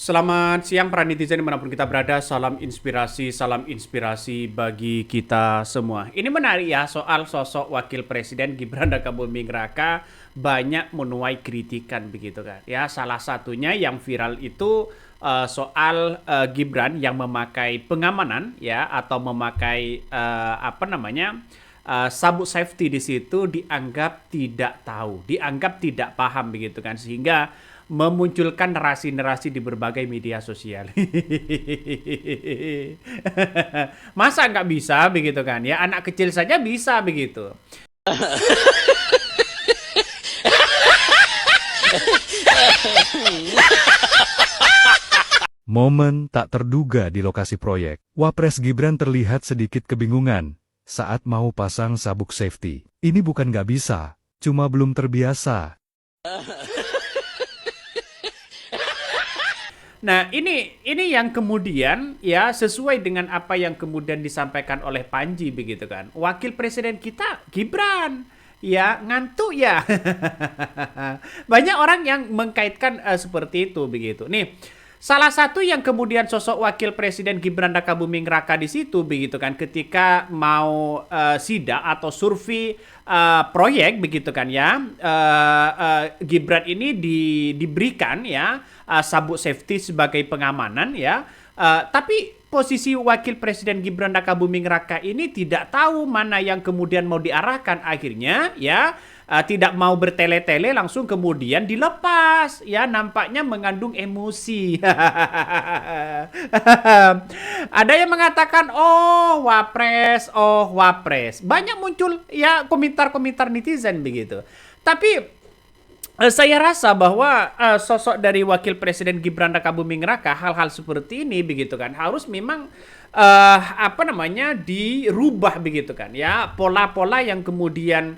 Selamat siang para netizen dimanapun kita berada, salam inspirasi bagi kita semua. Ini menarik ya, soal sosok wakil presiden Gibran Rakabuming Raka banyak menuai kritikan begitu kan. Ya, salah satunya yang viral itu soal Gibran yang memakai pengamanan ya atau memakai sabuk safety di situ dianggap tidak tahu, dianggap tidak paham begitu kan, sehingga memunculkan narasi-narasi di berbagai media sosial. Masa nggak bisa begitu kan ya? Anak kecil saja bisa begitu. Momen tak terduga di lokasi proyek. Wapres Gibran terlihat sedikit kebingungan saat mau pasang sabuk safety. Ini bukan nggak bisa, cuma belum terbiasa. Nah, ini yang kemudian ya sesuai dengan apa yang kemudian disampaikan oleh Panji begitu kan. Wakil presiden kita Gibran. Ya, ngantuk ya. Banyak orang yang mengkaitkan seperti itu begitu. Nih, salah satu yang kemudian sosok wakil presiden Gibran Rakabuming Raka di situ begitu kan, ketika mau sidak atau survei proyek begitu kan ya, Gibran ini diberikan ya sabuk safety sebagai pengamanan ya. Tapi posisi wakil presiden Gibran Rakabuming Raka ini tidak tahu mana yang kemudian mau diarahkan, akhirnya ya tidak mau bertele-tele langsung kemudian dilepas ya, nampaknya mengandung emosi. Ada yang mengatakan oh wapres, banyak muncul ya komentar-komentar netizen begitu. Tapi saya rasa bahwa sosok dari wakil presiden Gibran Rakabuming Raka, hal-hal seperti ini begitu kan harus memang dirubah begitu kan ya, pola-pola yang kemudian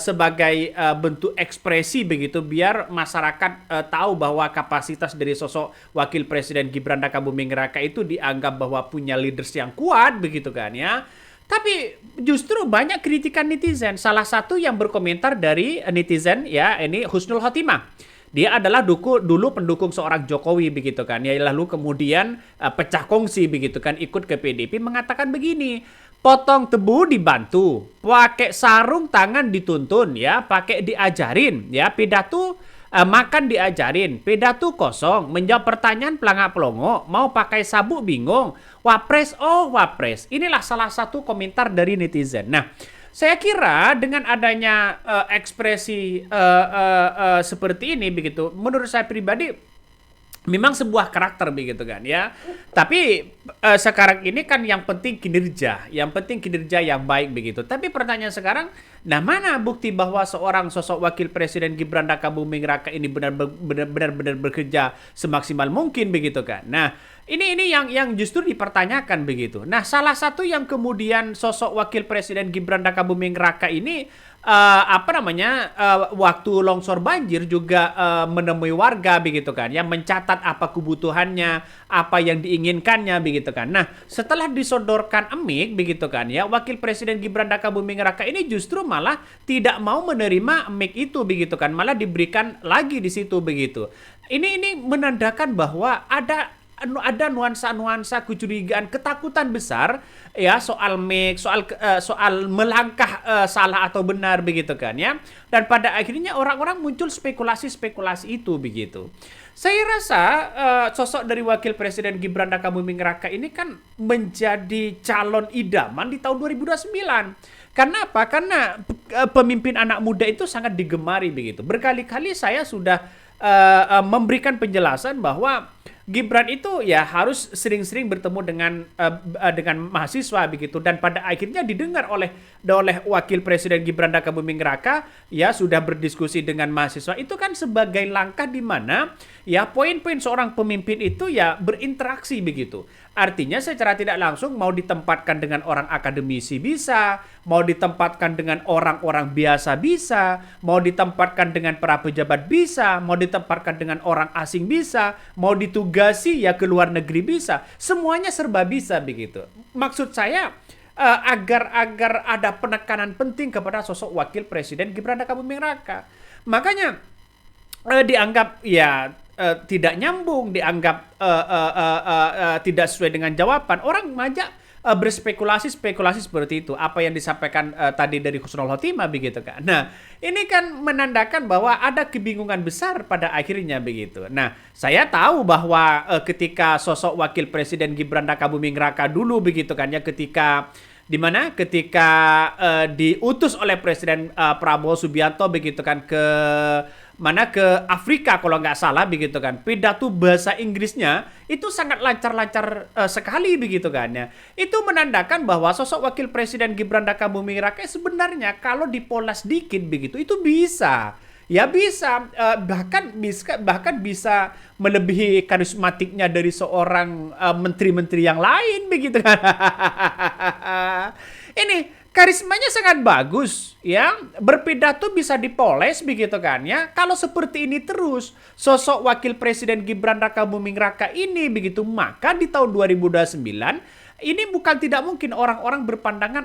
sebagai bentuk ekspresi begitu, biar masyarakat tahu bahwa kapasitas dari sosok wakil presiden Gibran Rakabuming Raka itu dianggap bahwa punya leaders yang kuat begitu kan ya. Tapi justru banyak kritikan netizen. Salah satu yang berkomentar dari netizen ya, ini Husnul Khotimah. Dia adalah dulu pendukung seorang Jokowi begitu kan. Ya, lalu kemudian pecah kongsi begitu kan, ikut ke PDIP, mengatakan begini: potong tebu dibantu, pakai sarung tangan dituntun ya, pakai diajarin ya, pidato makan diajarin, pidato kosong, menjawab pertanyaan pelangak pelongo, mau pakai sabuk bingung, wapres wapres. Inilah salah satu komentar dari netizen. Nah, saya kira dengan adanya ekspresi seperti ini begitu, menurut saya pribadi memang sebuah karakter begitu kan ya. Tapi sekarang ini kan yang penting kinerja, yang baik begitu. Tapi pertanyaan sekarang, nah mana bukti bahwa seorang sosok wakil presiden Gibran Rakabuming Raka ini benar-benar bekerja semaksimal mungkin begitu kan. Nah, ini yang justru dipertanyakan begitu. Nah, salah satu yang kemudian sosok wakil presiden Gibran Rakabuming Raka ini waktu longsor banjir juga menemui warga begitu kan, yang mencatat apa kebutuhannya, apa yang diinginkannya begitu kan. Nah, setelah disodorkan emik begitu kan ya, wakil presiden Gibran Rakabuming Raka ini justru malah tidak mau menerima emik itu begitu kan, malah diberikan lagi di situ begitu. Ini menandakan bahwa ada nuansa-nuansa kecurigaan, ketakutan besar ya soal soal melangkah salah atau benar begitu kan ya. Dan pada akhirnya orang-orang muncul spekulasi-spekulasi itu begitu. Saya rasa sosok dari wakil presiden Gibran Rakabuming Raka ini kan menjadi calon idaman di tahun 2029. Karena apa? Karena pemimpin anak muda itu sangat digemari begitu. Berkali-kali saya sudah memberikan penjelasan bahwa Gibran itu ya harus sering-sering bertemu dengan mahasiswa begitu, dan pada akhirnya didengar oleh wakil presiden Gibran Rakabuming Raka ya, sudah berdiskusi dengan mahasiswa. Itu kan sebagai langkah di mana ya poin-poin seorang pemimpin itu ya berinteraksi begitu. Artinya secara tidak langsung mau ditempatkan dengan orang akademisi bisa, mau ditempatkan dengan orang-orang biasa bisa, mau ditempatkan dengan para pejabat bisa, mau ditempatkan dengan orang asing bisa, mau ditugasi ya ke luar negeri bisa. Semuanya serba bisa begitu. Maksud saya agar ada penekanan penting kepada sosok wakil presiden Gibran Rakabuming Raka. Makanya dianggap ya tidak nyambung, dianggap tidak sesuai dengan jawaban, orang ngajak berspekulasi-spekulasi seperti itu. Apa yang disampaikan tadi dari Husnul Khotimah begitu kan. Nah, ini kan menandakan bahwa ada kebingungan besar pada akhirnya begitu. Nah, saya tahu bahwa ketika sosok Wakil Presiden Gibran Rakabuming Raka dulu begitu kan ya, ketika di mana ketika diutus oleh Presiden Prabowo Subianto begitu kan ke Afrika kalau nggak salah begitu kan, pidato bahasa Inggrisnya itu sangat lancar-lancar sekali begitu kan ya. Itu menandakan bahwa sosok Wakil Presiden Gibran Rakabuming Raka sebenarnya kalau dipoles dikit begitu itu bisa. Ya bisa, bahkan bisa melebihi karismatiknya dari seorang menteri-menteri yang lain begitu kan. Ini karismanya sangat bagus ya, berpidato bisa dipoles begitu kan ya. Kalau seperti ini terus sosok Wakil Presiden Gibran Rakabuming Raka ini begitu, maka di tahun 2029 ini bukan tidak mungkin orang-orang berpandangan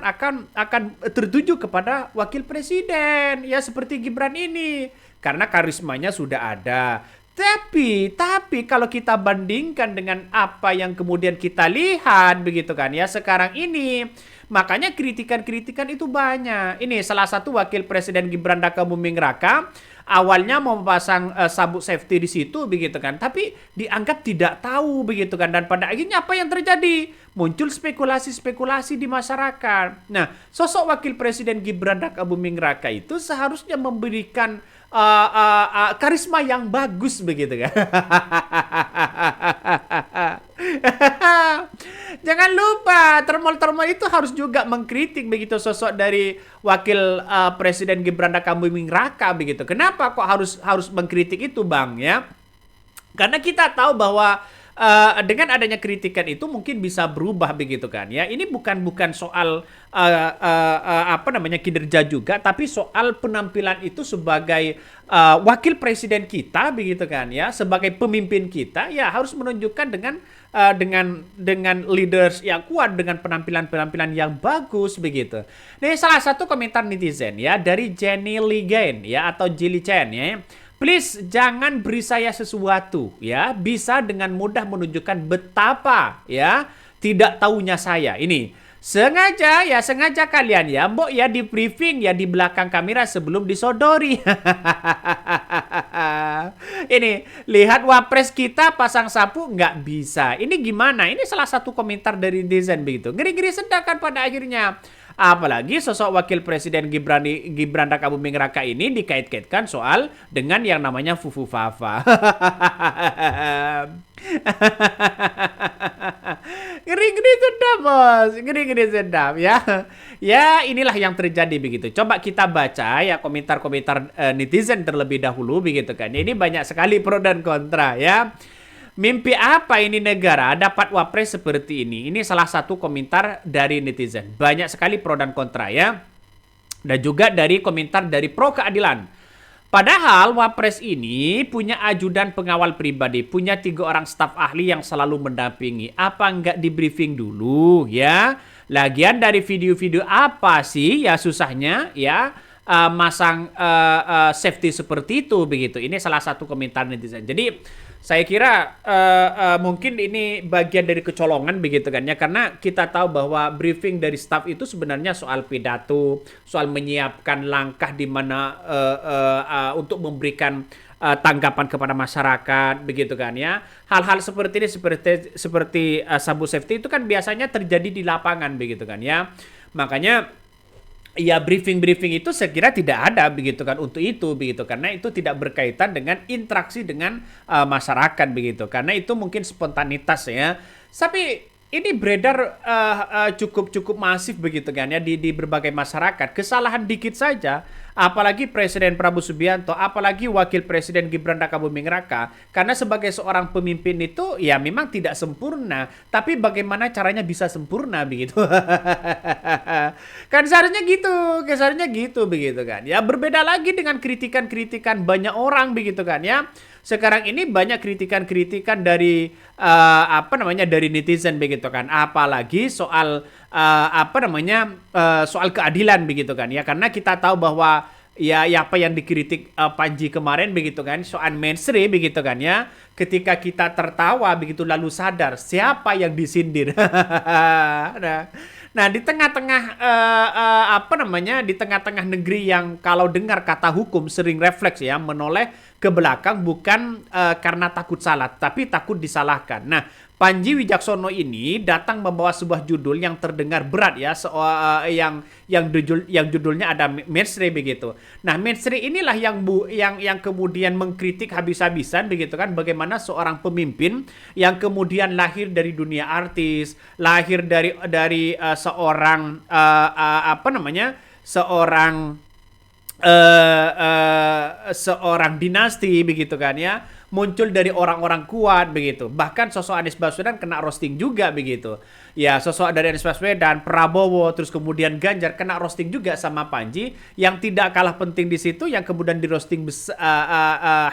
akan tertuju kepada wakil presiden ya seperti Gibran ini karena karismanya sudah ada. Tapi kalau kita bandingkan dengan apa yang kemudian kita lihat begitu kan ya sekarang ini, makanya kritikan-kritikan itu banyak. Ini salah satu Wakil Presiden Gibran Rakabuming Raka awalnya mau memasang sabuk safety di situ begitu kan, tapi dianggap tidak tahu begitu kan, dan pada akhirnya apa yang terjadi? Muncul spekulasi-spekulasi di masyarakat. Nah, sosok Wakil Presiden Gibran Rakabuming Raka itu seharusnya memberikan karisma yang bagus begitu kan. Jangan lupa termol-termol itu harus juga mengkritik begitu sosok dari Wakil Presiden Gibran Rakabuming Raka begitu. Kenapa kok harus mengkritik itu Bang ya? Karena kita tahu bahwa dengan adanya kritikan itu mungkin bisa berubah begitu kan ya. Ini bukan soal kinerja juga, tapi soal penampilan itu sebagai wakil presiden kita begitu kan ya, sebagai pemimpin kita ya harus menunjukkan dengan leaders yang kuat, dengan penampilan yang bagus begitu. Ini salah satu komentar netizen ya dari Jenny Ligain ya atau Jilly Chen ya. Please jangan beri saya sesuatu ya, bisa dengan mudah menunjukkan betapa ya tidak tahunya saya. Ini sengaja kalian ya, mbok ya di briefing ya di belakang kamera sebelum disodori. Ini lihat wapres kita pasang sapu nggak bisa. Ini gimana? Ini salah satu komentar dari netizen begitu. Ngeri-ngeri sedangkan pada akhirnya. Apalagi sosok Wakil Presiden Gibran Rakabuming Raka ini dikait-kaitkan soal dengan yang namanya Fufu Fafa. Ngeri-ngeri sedap bos, ngeri-ngeri sedap ya. Ya inilah yang terjadi begitu. Coba kita baca ya komentar-komentar netizen terlebih dahulu begitu kan. Ini banyak sekali pro dan kontra ya. Mimpi apa ini negara dapat wapres seperti ini? Ini salah satu komentar dari netizen. Banyak sekali pro dan kontra ya. Dan juga dari komentar dari pro keadilan. Padahal wapres ini punya ajudan pengawal pribadi, punya 3 orang staf ahli yang selalu mendampingi. Apa nggak di briefing dulu ya? Lagian dari video-video apa sih ya susahnya ya masang safety seperti itu begitu. Ini salah satu komentar netizen. Jadi saya kira mungkin ini bagian dari kecolongan begitu kan ya, karena kita tahu bahwa briefing dari staf itu sebenarnya soal pidato, soal menyiapkan langkah di mana untuk memberikan tanggapan kepada masyarakat begitu kan ya. Hal-hal seperti ini seperti sabu safety itu kan biasanya terjadi di lapangan begitu kan ya. Makanya ya briefing itu saya kira tidak ada begitu kan untuk itu begitu, karena itu tidak berkaitan dengan interaksi dengan masyarakat begitu, karena itu mungkin spontanitas ya. Tapi ini beredar cukup masif begitu kan ya di berbagai masyarakat. Kesalahan dikit saja, apalagi Presiden Prabowo Subianto, apalagi Wakil Presiden Gibran Rakabuming Raka, karena sebagai seorang pemimpin itu ya memang tidak sempurna, tapi bagaimana caranya bisa sempurna begitu. Kan seharusnya gitu begitu kan. Ya berbeda lagi dengan kritikan-kritikan banyak orang begitu kan ya. Sekarang ini banyak kritikan-kritikan dari dari netizen begitu kan. Apalagi soal soal keadilan begitu kan ya. Karena kita tahu bahwa ya apa yang dikritik Panji kemarin begitu kan, soal mainstream begitu kan ya. Ketika kita tertawa begitu lalu sadar siapa yang disindir. Nah, nah di tengah-tengah apa namanya, di tengah-tengah negeri yang kalau dengar kata hukum sering refleks ya menoleh ke belakang, bukan karena takut salah tapi takut disalahkan. Nah, Panji Wijaksono ini datang membawa sebuah judul yang terdengar berat ya, yang judulnya ada mainstream begitu. Nah, mainstream inilah yang kemudian mengkritik habis-habisan begitu kan, bagaimana seorang pemimpin yang kemudian lahir dari dunia artis, lahir dari seorang apa namanya? Seorang dinasti begitu kan ya, muncul dari orang-orang kuat begitu. Bahkan sosok Anies Baswedan kena roasting juga begitu. Ya, sosok dari Anies Baswedan, Prabowo, terus kemudian Ganjar kena roasting juga sama Panji. Yang tidak kalah penting di situ, yang kemudian di roasting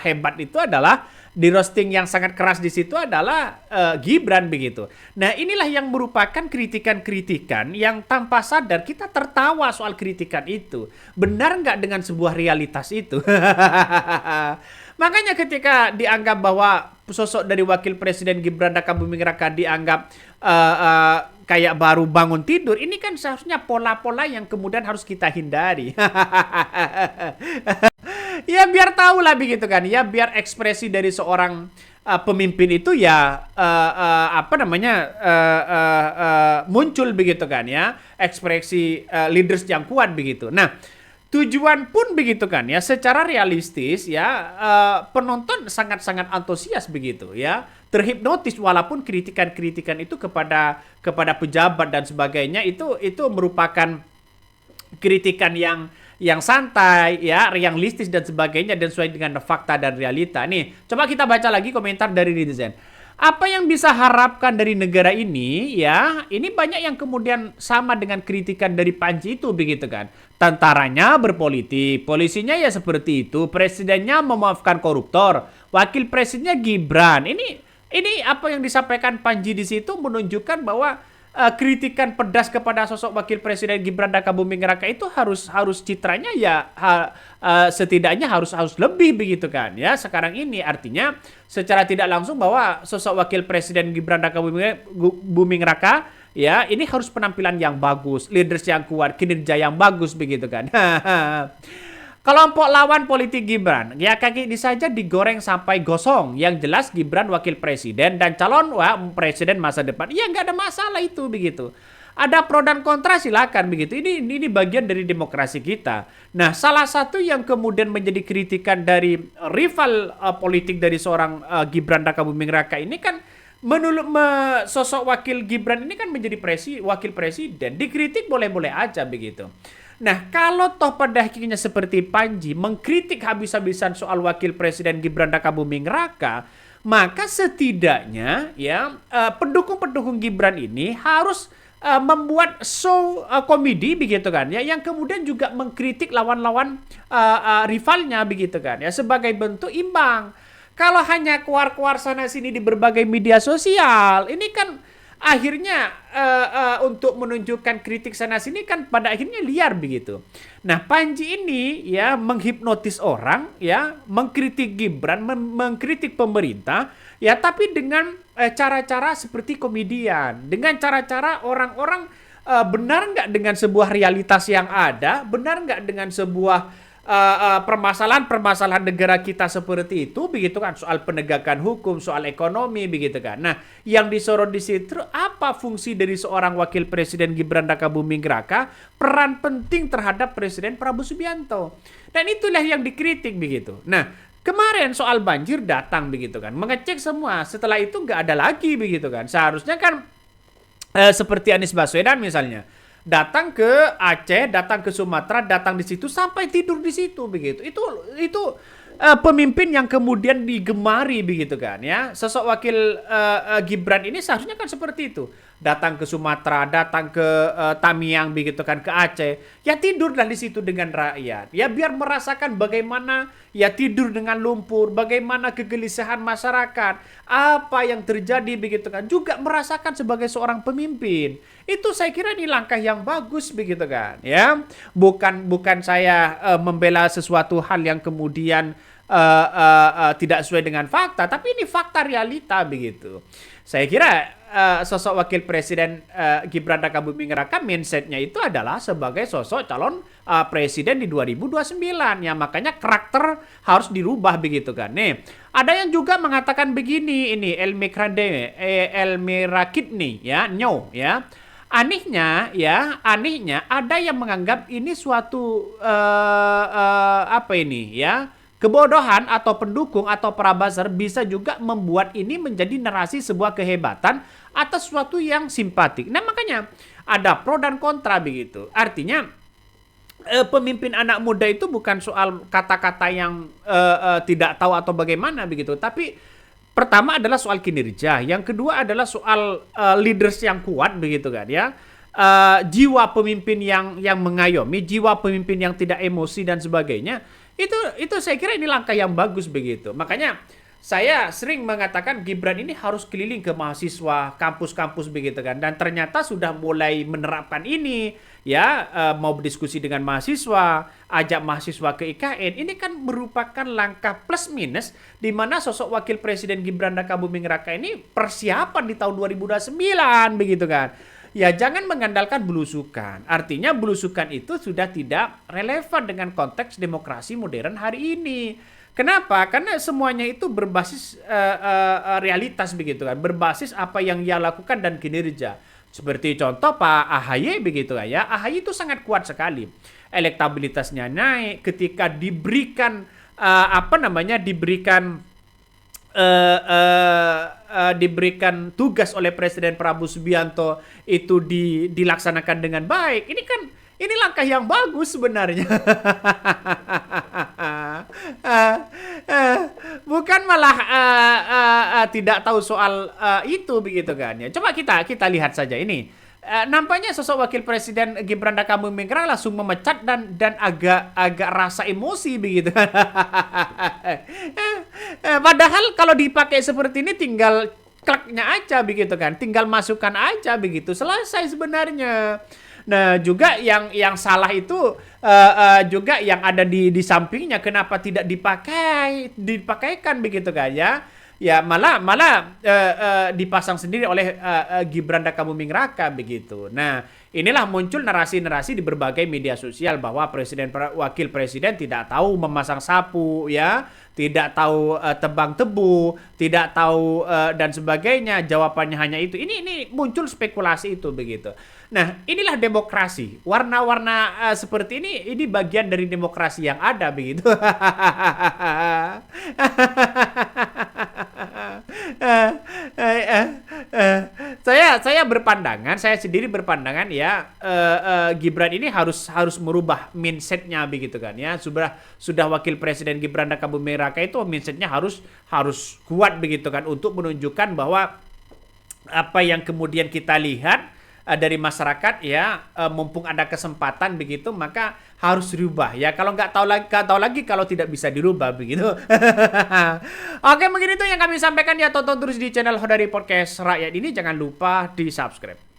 hebat itu adalah, di roasting yang sangat keras di situ adalah Gibran begitu. Nah, inilah yang merupakan kritikan-kritikan yang tanpa sadar kita tertawa soal kritikan itu. Benar nggak dengan sebuah realitas itu? Makanya ketika dianggap bahwa sosok dari Wakil Presiden Gibran Raka Buming Raka dianggap kayak baru bangun tidur, ini kan seharusnya pola-pola yang kemudian harus kita hindari. Ya biar tahu lah begitu kan, ya biar ekspresi dari seorang pemimpin itu ya apa namanya muncul begitu kan ya, ekspresi leaders yang kuat begitu. Nah, tujuan pun begitu kan ya, secara realistis ya penonton sangat-sangat antusias begitu ya, terhipnotis walaupun kritikan-kritikan itu kepada pejabat dan sebagainya itu merupakan kritikan yang santai ya, realistis dan sebagainya, dan sesuai dengan fakta dan realita. Nih, coba kita baca lagi komentar dari netizen. Apa yang bisa harapkan dari negara ini ya? Ini banyak yang kemudian sama dengan kritikan dari Panji itu begitu kan. Tentaranya berpolitik, polisinya ya seperti itu, presidennya memaafkan koruptor, wakil presidennya Gibran. Ini apa yang disampaikan Panji di situ menunjukkan bahwa kritikan pedas kepada sosok Wakil Presiden Gibran Raka Buming Raka itu harus citranya ya setidaknya harus lebih begitu kan ya. Sekarang ini artinya secara tidak langsung bahwa sosok Wakil Presiden Gibran Raka Buming Raka ya ini harus penampilan yang bagus, leaders yang kuat, kinerja yang bagus begitu kan. Kelompok lawan politik Gibran, ya kaki ini saja digoreng sampai gosong. Yang jelas Gibran wakil presiden dan calon presiden masa depan. Ya nggak ada masalah itu begitu. Ada pro dan kontra silakan begitu. Ini bagian dari demokrasi kita. Nah, salah satu yang kemudian menjadi kritikan dari rival politik dari seorang Gibran Raka Buming Raka ini kan, menurut sosok wakil Gibran ini kan menjadi wakil presiden, dikritik boleh-boleh aja begitu. Nah, kalau toh pada akhirnya seperti Panji mengkritik habis-habisan soal Wakil Presiden Gibran Raka Buming Raka, maka setidaknya ya pendukung-pendukung Gibran ini harus membuat show komedi begitu kan ya, yang kemudian juga mengkritik lawan-lawan rivalnya begitu kan ya, sebagai bentuk imbang. Kalau hanya keluar-keluar sana sini di berbagai media sosial, ini kan akhirnya untuk menunjukkan kritik sana sini kan pada akhirnya liar begitu. Nah, Panji ini ya menghipnotis orang ya, mengkritik Gibran, mengkritik pemerintah ya, tapi dengan cara-cara seperti komedian, dengan cara-cara orang-orang benar nggak dengan sebuah realitas yang ada, benar nggak dengan sebuah permasalahan negara kita seperti itu begitu kan, soal penegakan hukum, soal ekonomi begitu kan. Nah, yang disorot di situ apa fungsi dari seorang wakil presiden Gibran Raka Buming Raka, peran penting terhadap Presiden Prabowo Subianto. Dan itulah yang dikritik begitu. Nah, kemarin soal banjir datang begitu kan, mengecek semua, setelah itu nggak ada lagi begitu kan. Seharusnya kan seperti Anies Baswedan misalnya, datang ke Aceh, datang ke Sumatera, datang di situ sampai tidur di situ begitu. Itu pemimpin yang kemudian digemari begitu kan ya. Sosok wakil Gibran ini seharusnya kan seperti itu. Datang ke Sumatera, datang ke Tamiang begitu kan, ke Aceh. Ya tidurlah di situ dengan rakyat. Ya biar merasakan bagaimana ya tidur dengan lumpur, bagaimana kegelisahan masyarakat, apa yang terjadi begitu kan. Juga merasakan sebagai seorang pemimpin. Itu saya kira ini langkah yang bagus begitu kan, ya. Bukan saya membela sesuatu hal yang kemudian tidak sesuai dengan fakta, tapi ini fakta realita begitu. Saya kira sosok wakil presiden Gibran Rakabuming Raka mindsetnya itu adalah sebagai sosok calon presiden di 2029, ya makanya karakter harus dirubah begitu kan. Nih, ada yang juga mengatakan begini, ini Elmi Rakitni ya, Nyo ya. Anehnya ada yang menganggap ini suatu apa ini ya, kebodohan atau pendukung atau para-buzzer bisa juga membuat ini menjadi narasi sebuah kehebatan atau sesuatu yang simpatik. Nah makanya ada pro dan kontra begitu. Artinya pemimpin anak muda itu bukan soal kata-kata yang tidak tahu atau bagaimana begitu, tapi pertama adalah soal kinerja, yang kedua adalah soal leaders yang kuat begitu kan ya. Jiwa pemimpin yang mengayomi, jiwa pemimpin yang tidak emosi dan sebagainya. Itu saya kira ini langkah yang bagus begitu. Makanya saya sering mengatakan Gibran ini harus keliling ke mahasiswa, kampus-kampus begitu kan. Dan ternyata sudah mulai menerapkan ini ya, mau berdiskusi dengan mahasiswa, ajak mahasiswa ke IKN. Ini kan merupakan langkah plus minus di mana sosok wakil presiden Gibran Rakabuming Raka ini persiapan di tahun 2029 begitu kan. Ya jangan mengandalkan belusukan. Artinya belusukan itu sudah tidak relevan dengan konteks demokrasi modern hari ini. Kenapa? Karena semuanya itu berbasis realitas begitu kan, berbasis apa yang ia lakukan dan kinerja. Seperti contoh Pak AHY begitu kan ya, AHY itu sangat kuat sekali, elektabilitasnya naik ketika diberikan diberikan tugas oleh Presiden Prabowo Subianto itu dilaksanakan dengan baik. Ini langkah yang bagus sebenarnya. Bukan malah tidak tahu soal itu begitu kan ya. Coba kita lihat saja ini. Nampaknya sosok wakil presiden Gibran Rakabuming Raka langsung memecat dan agak rasa emosi begitu. Padahal kalau dipakai seperti ini tinggal kliknya aja begitu kan, tinggal masukkan aja begitu, selesai sebenarnya. Nah juga yang salah itu juga yang ada di sampingnya, kenapa tidak dipakaikan begitu kan ya. Ya malah dipasang sendiri oleh Gibran Rakabuming Raka begitu. Nah inilah muncul narasi-narasi di berbagai media sosial bahwa wakil presiden tidak tahu memasang sapu ya, tidak tahu tebang tebu, tidak tahu dan sebagainya. Jawabannya hanya itu. Ini muncul spekulasi itu begitu. Nah inilah demokrasi. Warna-warna seperti ini bagian dari demokrasi yang ada begitu. Saya sendiri berpandangan ya, Gibran ini harus merubah mindsetnya begitu kan ya. Sudah wakil presiden Gibran Rakabuming Raka itu mindsetnya harus kuat begitu kan, untuk menunjukkan bahwa apa yang kemudian kita lihat dari masyarakat ya, mumpung ada kesempatan begitu maka harus dirubah ya. Kalau nggak tahu lagi kalau tidak bisa dirubah begitu. Oke, mungkin itu yang kami sampaikan ya. Tonton terus di channel Hodari Podcast Rakyat ini, jangan lupa di subscribe.